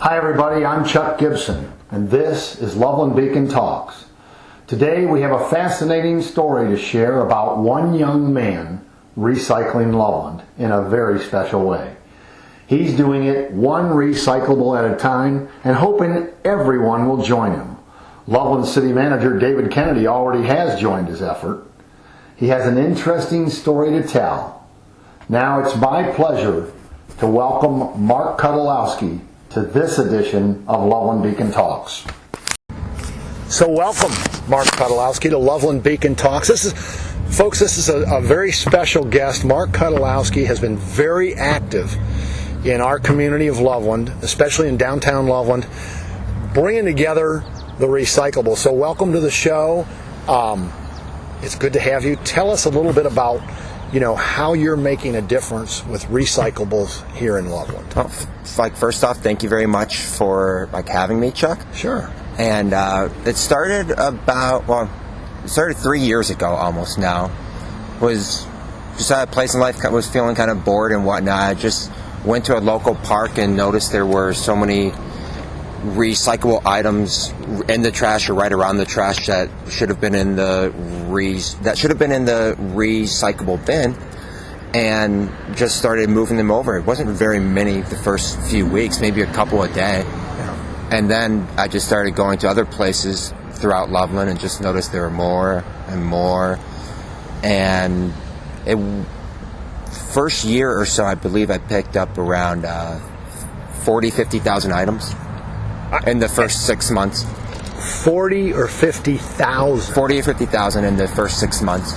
Hi everybody, I'm Chuck Gibson, and this is Loveland Beacon Talks. Today we have a fascinating story to share about one young man recycling Loveland in a very special way. He's doing it one recyclable at a time and hoping everyone will join him. Loveland City Manager David Kennedy already has joined his effort. He has an interesting story to tell. Now it's my pleasure to welcome Marc Kutylowski to this edition of Loveland Beacon Talks. So welcome, Marc Kutylowski, to Loveland Beacon Talks. This is a very special guest. Marc Kutylowski has been very active in our community of Loveland, especially in downtown Loveland, bringing together the recyclable. So welcome to the show. It's good to have you. Tell us a little bit about how you're making a difference with recyclables here in Loveland. Well, first off, thank you very much for having me, Chuck. Sure. And it started 3 years ago almost now. Was just at a place in life, was feeling kind of bored and whatnot. I just went to a local park and noticed there were so many recyclable items in the trash or right around the trash that should have been in the recyclable bin, and just started moving them over. It wasn't very many the first few weeks, maybe a couple a day. Yeah. And then I just started going to other places throughout Loveland and just noticed there were more and more. And first year or so, I believe I picked up around 50,000 items in the first 6 months. 40 or 50,000? 40 or 50,000 in the first 6 months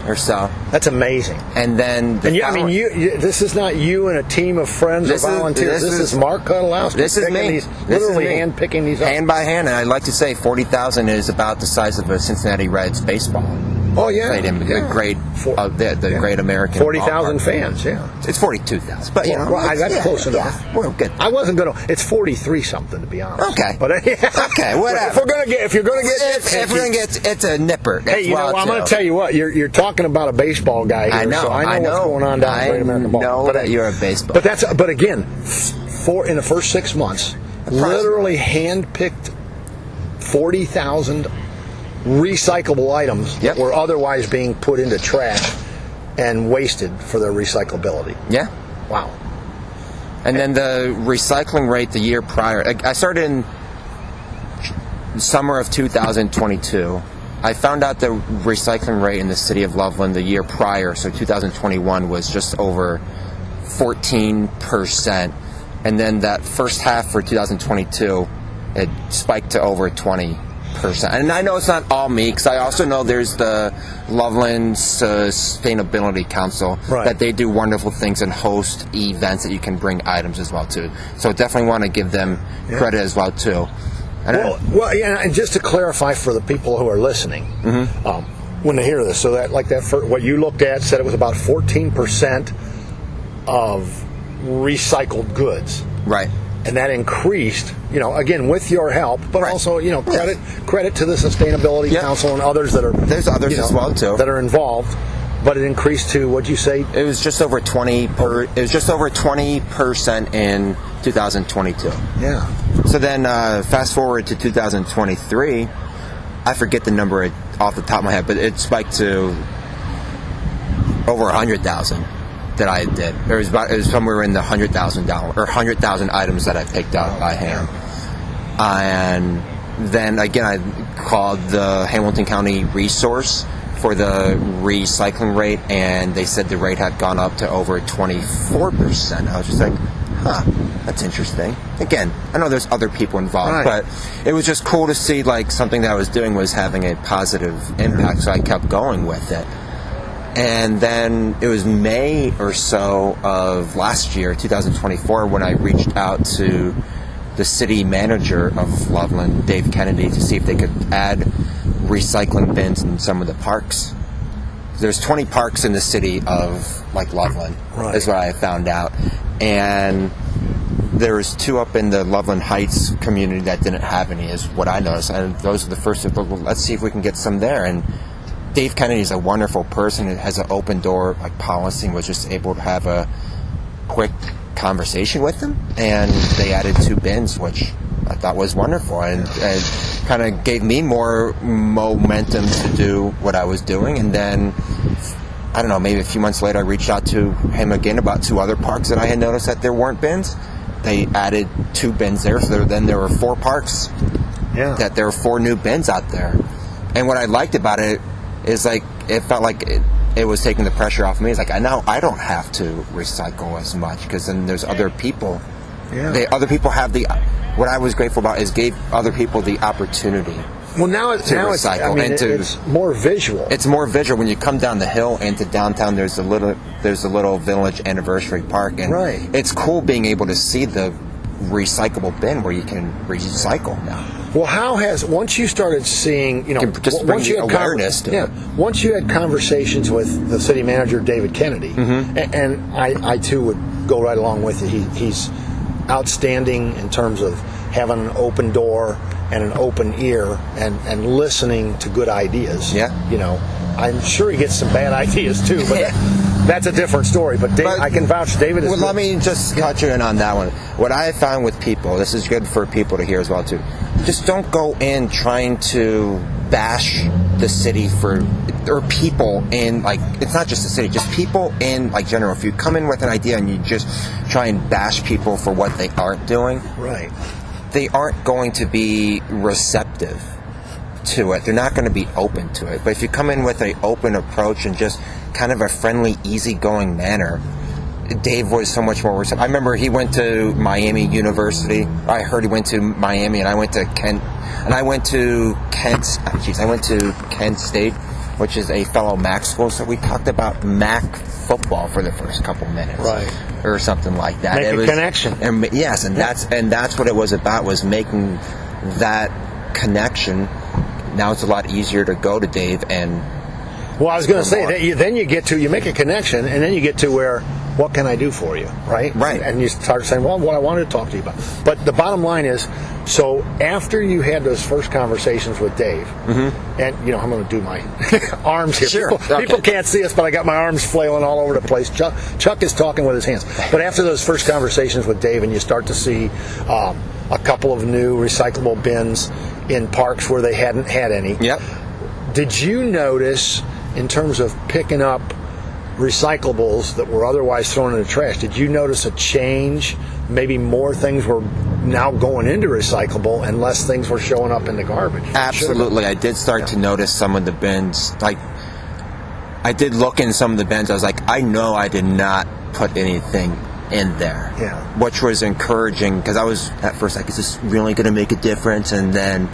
or so. That's amazing. And then this is not you and a team of friends or volunteers. This is Marc Kutylowski. This is me. Literally hand-picking these up. Hand by hand. And I'd like to say 40,000 is about the size of a Cincinnati Reds baseball. Oh, yeah. Played in the great American 40,000 fans, yeah. It's 42,000, but that's close enough. Yeah, well, good. I wasn't going to. It's 43 something, to be honest. Okay. But okay, whatever. If you're going to get, it's a nipper. Hey, I'm going to tell you what. You're talking about a baseball guy here, I know. So I know what's going on down at Great American Ball. I know that you're a baseball. But again, in the first 6 months, literally handpicked 40,000 recyclable items that were otherwise being put into trash and wasted for their recyclability. Yeah. Wow. And then the recycling rate the year prior, I started in summer of 2022. I found out the recycling rate in the city of Loveland the year prior, so 2021, was just over 14%. And then that first half for 2022, it spiked to over 20%. And I know it's not all me, because I also know there's the Loveland Sustainability Council, that they do wonderful things and host events that you can bring items as well too. So definitely want to give them credit as well too. And just to clarify for the people who are listening, when they hear this, so that what you looked at said it was about 14% of recycled goods, right? And that increased, again, with your help, but also, credit to the Sustainability Council and others that are there's others as well too that are involved. But it increased to, what'd you say? It was just over 20% in 2022. Yeah. So then, fast forward to 2023, I forget the number off the top of my head, but it spiked to over 100,000. That I did. It was somewhere in the $100,000 or 100,000 items that I picked up by hand. And then again, I called the Hamilton County Resource for the recycling rate, and they said the rate had gone up to over 24%. I was just like, that's interesting. Again, I know there's other people involved, but it was just cool to see something that I was doing was having a positive impact, so I kept going with it. And then it was May or so of last year, 2024, when I reached out to the city manager of Loveland, Dave Kennedy, to see if they could add recycling bins in some of the parks. There's 20 parks in the city of Loveland, is what I found out. And there was 2 up in the Loveland Heights community that didn't have any, is what I noticed. And those are the first, let's see if we can get some there. And Dave Kennedy is a wonderful person. It has an open door policy, and was just able to have a quick conversation with them, and they added 2 bins, which I thought was wonderful, and kind of gave me more momentum to do what I was doing. And then, I don't know, maybe a few months later, I reached out to him again about 2 other parks that I had noticed that there weren't bins. They added 2 bins there, so then there were 4 parks. Yeah. That there were 4 new bins out there. And what I liked about it is, like, it felt like it was taking the pressure off me. It's like, I know I don't have to recycle as much, because then there's other people. Yeah. Other people have what I was grateful about is gave other people the opportunity. Well, now it's more visual. It's more visual when you come down the hill into downtown. There's a little Village Anniversary Park, and it's cool being able to see the recyclable bin where you can recycle now. Well, once you started seeing, once you had awareness to it. Once you had conversations with the city manager, David Kennedy, and I too would go right along with it. He's outstanding in terms of having an open door and an open ear and listening to good ideas. Yeah. I'm sure he gets some bad ideas too, but that's a different story. But I can vouch David is good. Let me just cut you in on that one. What I found with people, this is good for people to hear as well too, just don't go in trying to bash the city or people in, like, it's not just the city, just people in, like, general. If you come in with an idea and you just try and bash people for what they aren't doing, right, they aren't going to be receptive to it. They're not going to be open to it. But if you come in with an open approach and just kind of a friendly, easygoing manner, Dave was so much more receptive. I remember he went to Miami University. I heard he went to Miami, and I went to Kent. And I went to Kent State, which is a fellow MAC school. So we talked about MAC football for the first couple minutes, right, or something like that. Make a connection. And yes, and that's what it was about, was making that connection. Now it's a lot easier to go to Dave and. Well, I was going to say then you make a connection, and then you get to where, what can I do for you, right? Right. And you start saying, well, what I wanted to talk to you about. But the bottom line is, so after you had those first conversations with Dave, and I'm going to do my arms here. Sure. People can't see us, but I got my arms flailing all over the place. Chuck is talking with his hands. But after those first conversations with Dave, and you start to see a couple of new recyclable bins in parks where they hadn't had any. Yep. Did you notice, in terms of picking up recyclables that were otherwise thrown in the trash, did you notice a change? Maybe more things were now going into recyclable and less things were showing up in the garbage? Absolutely. I did start to notice some of the bins. Like, I did look in some of the bins. I was like, I know I did not put anything in there. Yeah. Which was encouraging, because I was at first like, is this really going to make a difference? And then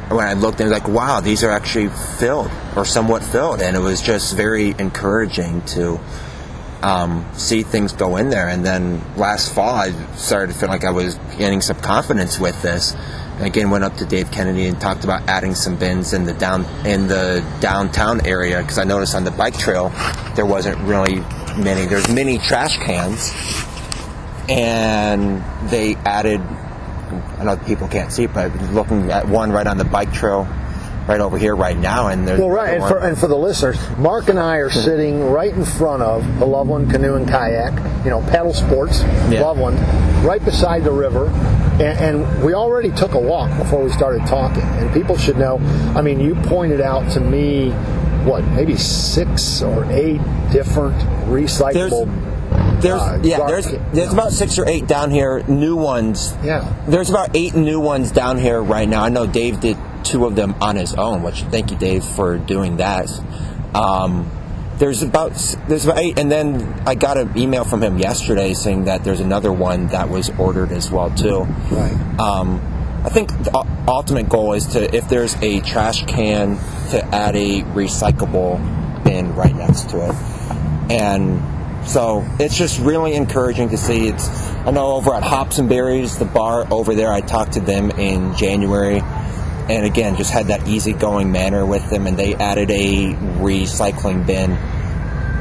when I looked, I was like, wow, these are actually filled, or somewhat filled. And it was just very encouraging to see things go in there. And then last fall, I started to feel like I was gaining some confidence with this. And again, went up to Dave Kennedy and talked about adding some bins in the downtown area, because I noticed on the bike trail there wasn't really many. There's mini trash cans, and they added, I know people can't see it, but looking at one right on the bike trail right over here right now. And there's and for the listeners, Mark and I are sitting right in front of the Loveland Canoe and Kayak, paddle sports, Loveland, right beside the river. And we already took a walk before we started talking. And people should know, I mean, you pointed out to me, maybe 6 or 8 different recyclable. There's about 6 or 8 down here, new ones. Yeah. There's about 8 new ones down here right now. I know Dave did 2 of them on his own, which thank you, Dave, for doing that. There's about 8, and then I got an email from him yesterday saying that there's another one that was ordered as well too. Right. I think the ultimate goal is if there's a trash can, to add a recyclable bin right next to it. And so it's just really encouraging to see. I know over at Hops and Berries, the bar over there, I talked to them in January, and again, just had that easygoing manner with them, and they added a recycling bin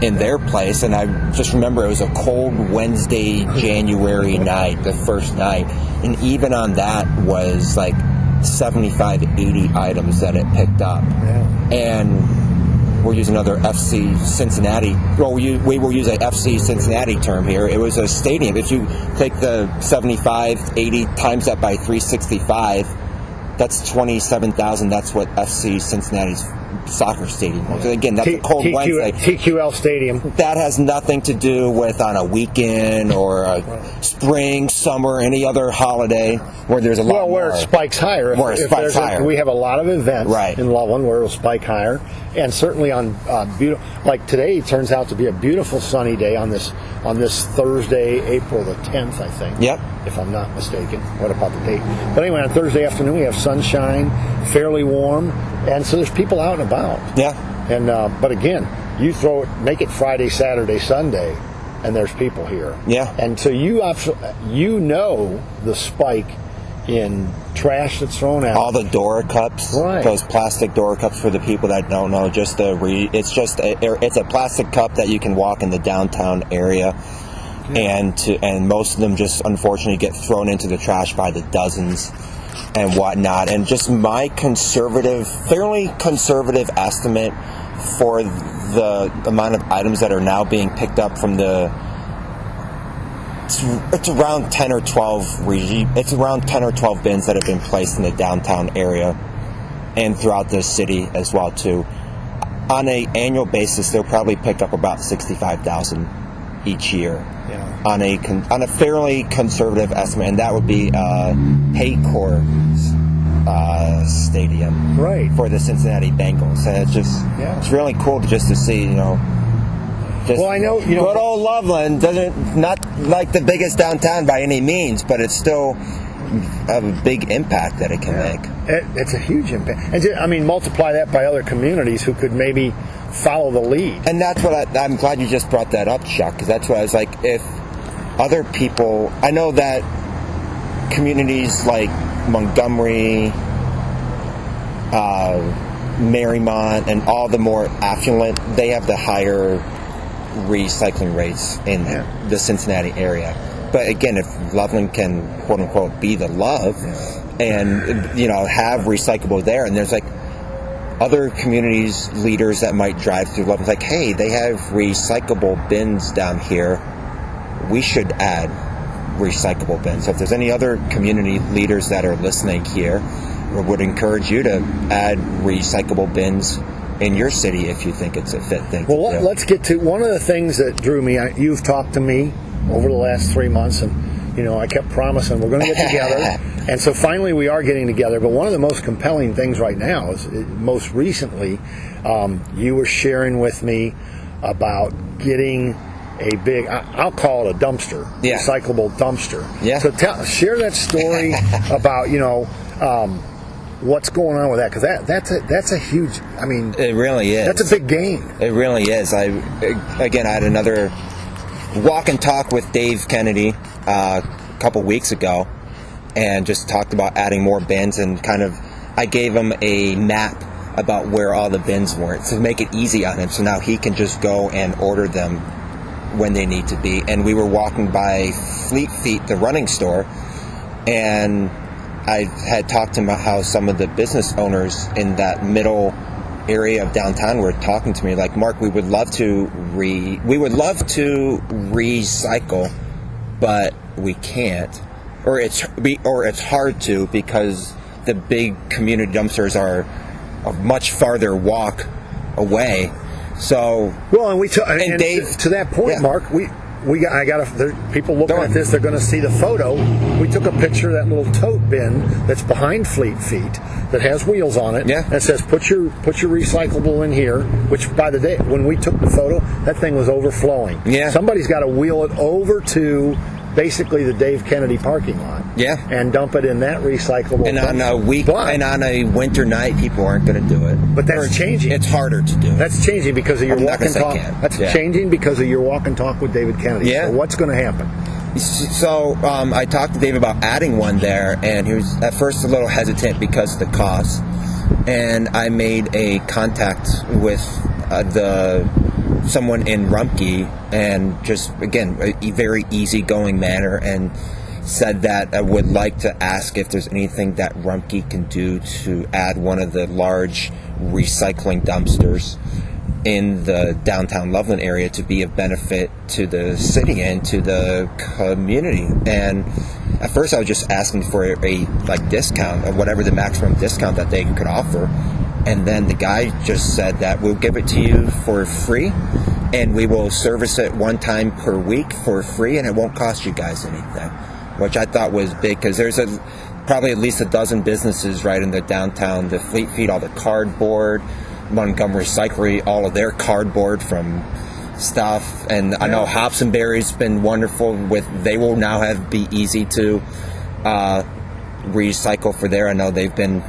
in their place. And I just remember it was a cold Wednesday, January night, the first night, and even on that was like 75, 80 items that it picked up. Yeah. And we'll use another FC Cincinnati. Well, we will use a FC Cincinnati term here. It was a stadium. If you take the 75, 80 times that by 365, that's 27,000. That's what FC Cincinnati's soccer stadium was. Again, that's a cold Wednesday. TQL Stadium. That has nothing to do with on a weekend or a spring, summer, any other holiday where there's a lot more. Well, where it spikes higher. Where it spikes higher. We have a lot of events right. in Loveland where it'll spike higher. And certainly on beautiful, like today turns out to be a beautiful sunny day on this Thursday, April the 10th, I think. Yep. If I'm not mistaken. What about the date? But anyway, on Thursday afternoon we have sunshine, fairly warm, and so there's people out and about. Yeah. And but again, make it Friday, Saturday, Sunday, and there's people here. Yeah. And so you know the spike in trash that's thrown out. All the door cups, right. Those plastic door cups for the people that don't know. It's a plastic cup that you can walk in the downtown area, and most of them just unfortunately get thrown into the trash by the dozens and whatnot. And just my fairly conservative estimate for the amount of items that are now being picked up from it's around 10 or 12 It's around 10 or 12 bins that have been placed in the downtown area and throughout the city as well too. On an annual basis, they'll probably pick up about 65,000 each year. Yeah. On a fairly conservative estimate, and that would be Paycor Stadium, right, for the Cincinnati Bengals, and it's really cool to see, well, I know, good old Loveland not like the biggest downtown by any means, but it's still a big impact that it can make. It's a huge impact. And multiply that by other communities who could maybe follow the lead. And that's what I'm glad you just brought that up, Chuck, because that's what I was like, if other people, I know that communities like Montgomery, Marymount, and all the more affluent, they have the higher recycling rates in the Cincinnati area. But again, if Loveland can quote unquote be the love and have recyclable there, and there's like other communities leaders that might drive through Loveland like, hey, they have recyclable bins down here, we should add recyclable bins. So if there's any other community leaders that are listening here, we would encourage you to add recyclable bins in your city if you think it's a fit thing. Well, let's get to one of the things that drew me. You've talked to me over the last 3 months, and I kept promising we're going to get together, and so finally we are getting together. But one of the most compelling things right now is, most recently, you were sharing with me about getting a big, I'll call it a dumpster, recyclable dumpster. Yeah. So share that story about what's going on with that, because that's a huge. It really is. That's a big gain. It really is. I had another walk and talk with Dave Kennedy a couple weeks ago, and just talked about adding more bins, and I gave him a map about where all the bins were to make it easy on him, so now he can just go and order them when they need to be. And we were walking by Fleet Feet, the running store, and I had talked to him about how some of the business owners in that middle area of downtown were talking to me like, Mark, we would love to recycle, but we can't, or it's hard to, because the big community dumpsters are a much farther walk away. So and Dave, to that point, Mark, people looking at this, they're going to see the photo. We took a picture of that little tote bin that's behind Fleet Feet that has wheels on it. Yeah. That says put your recyclable in here. Which, by the day, when we took the photo, that thing was overflowing. Yeah. Somebody's got to wheel it over to basically the Dave Kennedy parking lot. Yeah. And dump it in that recyclable. And on a winter night, people aren't going to do it. But that's changing. It's harder to do. That's changing because of your walk and talk. Changing because of your walk and talk with David Kennedy. Yeah. So what's going to happen? So I talked to Dave about adding one there, and he was at first a little hesitant because of the cost. And I made a contact with someone in Rumpke, and just, again, a very easygoing manner, and said that I would like to ask if there's anything that Rumpke can do to add one of the large recycling dumpsters in the downtown Loveland area to be of benefit to the city and to the community. And at first I was just asking for a discount, or whatever the maximum discount that they could offer. And then the guy just said that we'll give it to you for free, and we will service it one time per week for free, and it won't cost you guys anything, which I thought was big, because there's probably at least a dozen businesses right in the downtown. The Fleet Feet, all the cardboard, Montgomery Recyclery, all of their cardboard from stuff, and I know Hobsonberry's been wonderful they will now be easy to recycle for there. I know they've been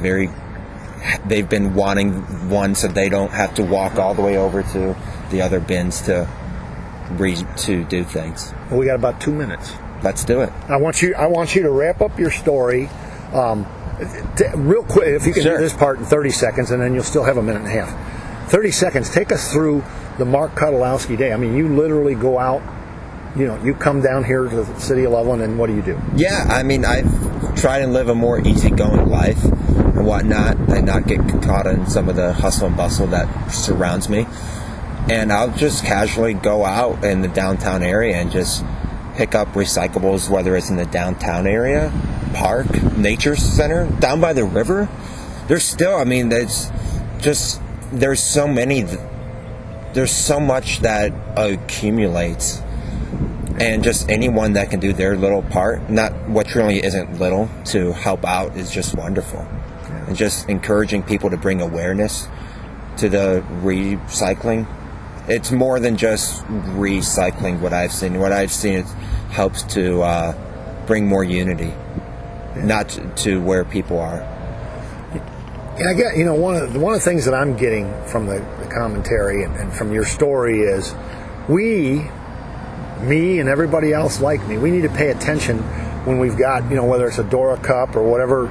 wanting one so they don't have to walk all the way over to the other bins to do things. Well, we got about 2 minutes. Let's do it. I want you to wrap up your story real quick, if you can do this part in 30 seconds, and then you'll still have a minute and a half. 30 seconds. Take us through the Marc Kutylowski day. I mean, you literally go out, you come down here to the city of Loveland, and what do you do? Yeah, I mean, I've tried and live a more easygoing life and whatnot, and not get caught in some of the hustle and bustle that surrounds me. And I'll just casually go out in the downtown area and just pick up recyclables, whether it's in the downtown area, park, nature center, down by the river. There's so much that accumulates, and just anyone that can do their little part, not what really isn't little, to help out is just wonderful. And just encouraging people to bring awareness to the recycling. It's more than just recycling. What I've seen is helps to bring more unity, not to where people are. And I get, one of the things that I'm getting from the commentary and from your story is me and everybody else like me, we need to pay attention when we've got, whether it's a Dora cup or whatever,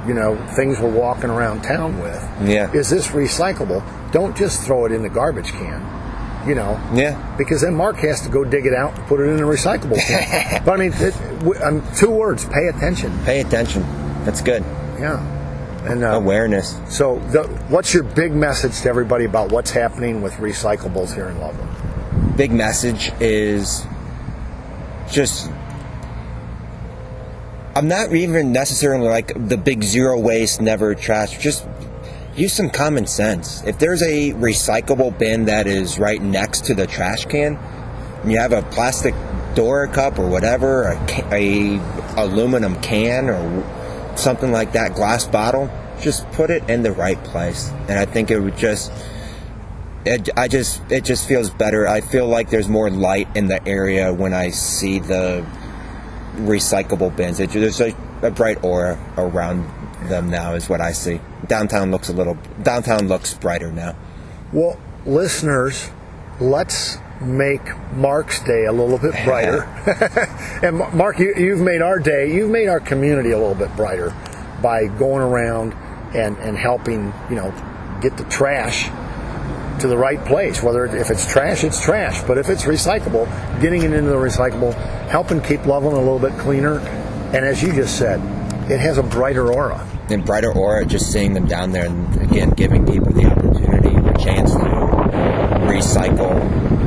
things we're walking around town with. Yeah. Is this recyclable? Don't just throw it in the garbage can. Yeah. Because then Mark has to go dig it out and put it in a recyclable can. But I mean, 2 words: pay attention. Pay attention. That's good. Yeah. And awareness. So, what's your big message to everybody about what's happening with recyclables here in Loveland? Big message is just, I'm not even necessarily like the big zero waste, never trash. Just use some common sense. If there's a recyclable bin that is right next to the trash can, and you have a plastic Dora cup or whatever, a aluminum can or something like that, glass bottle, just put it in the right place. And I think it would it just feels better. I feel like there's more light in the area when I see the recyclable bins. There's a bright aura around them now, is what I see. Downtown looks brighter now. Well, listeners, let's make Mark's day a little bit brighter. And Marc, you've made our day, you've made our community a little bit brighter by going around and helping, get the trash to the right place. If it's trash, it's trash. But if it's recyclable, getting it into the recyclable, helping keep Loveland a little bit cleaner. And as you just said, it has a brighter aura. And brighter aura, just seeing them down there, and again, giving people the opportunity, the chance to recycle,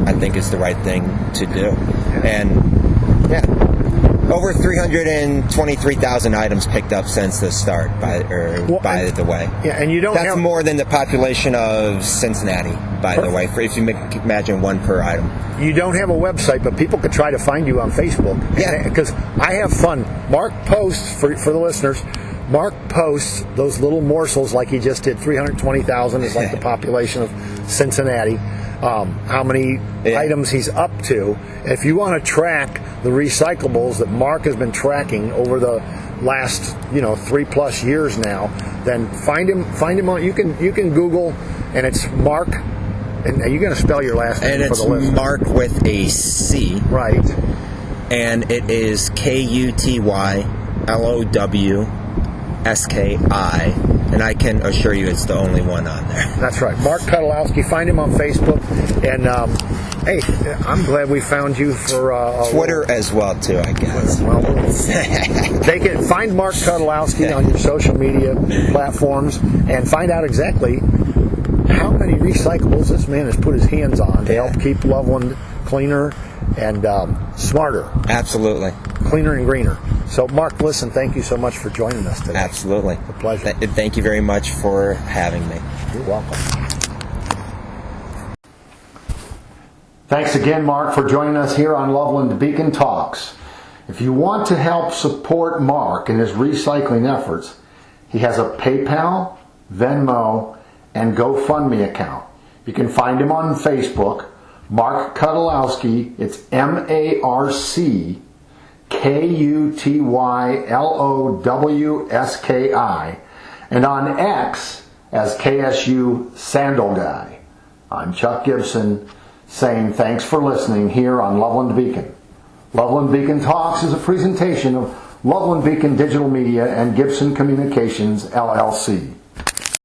I think is the right thing to do. And yeah, over 323,000 items picked up since the start. By the way, yeah, and that's more than the population of Cincinnati. By the way, if you imagine one per item. You don't have a website, but people could try to find you on Facebook. Yeah, because I have fun. Mark posts for the listeners. Mark posts those little morsels like he just did. 320,000 is like the population of Cincinnati. How many items he's up to. If you want to track the recyclables that Mark has been tracking over the last 3+ years now, then find him on. You can Google, and it's Mark. And are you going to spell your last name for the listeners? And it's Mark with a C. Right. And it is KUTYLOWSKI, and I can assure you it's the only one on there. That's right. Marc Kutylowski. Find him on Facebook. And, hey, I'm glad we found you for... Twitter as well, too, I guess. Well, they can find Marc Kutylowski on your social media platforms and find out exactly how many recyclables this man has put his hands on to help keep Loveland cleaner and smarter. Absolutely. Cleaner and greener. So, Marc, listen, thank you so much for joining us today. Absolutely. It's a pleasure. Thank you very much for having me. You're welcome. Thanks again, Marc, for joining us here on Loveland Beacon Talks. If you want to help support Marc in his recycling efforts, he has a PayPal, Venmo, and GoFundMe account. You can find him on Facebook, Marc Kutylowski. It's MarcKutylowski, and on X as KSU Sandal Guy. I'm Chuck Gibson, saying thanks for listening here on Loveland Beacon. Loveland Beacon Talks is a presentation of Loveland Beacon Digital Media and Gibson Communications, LLC.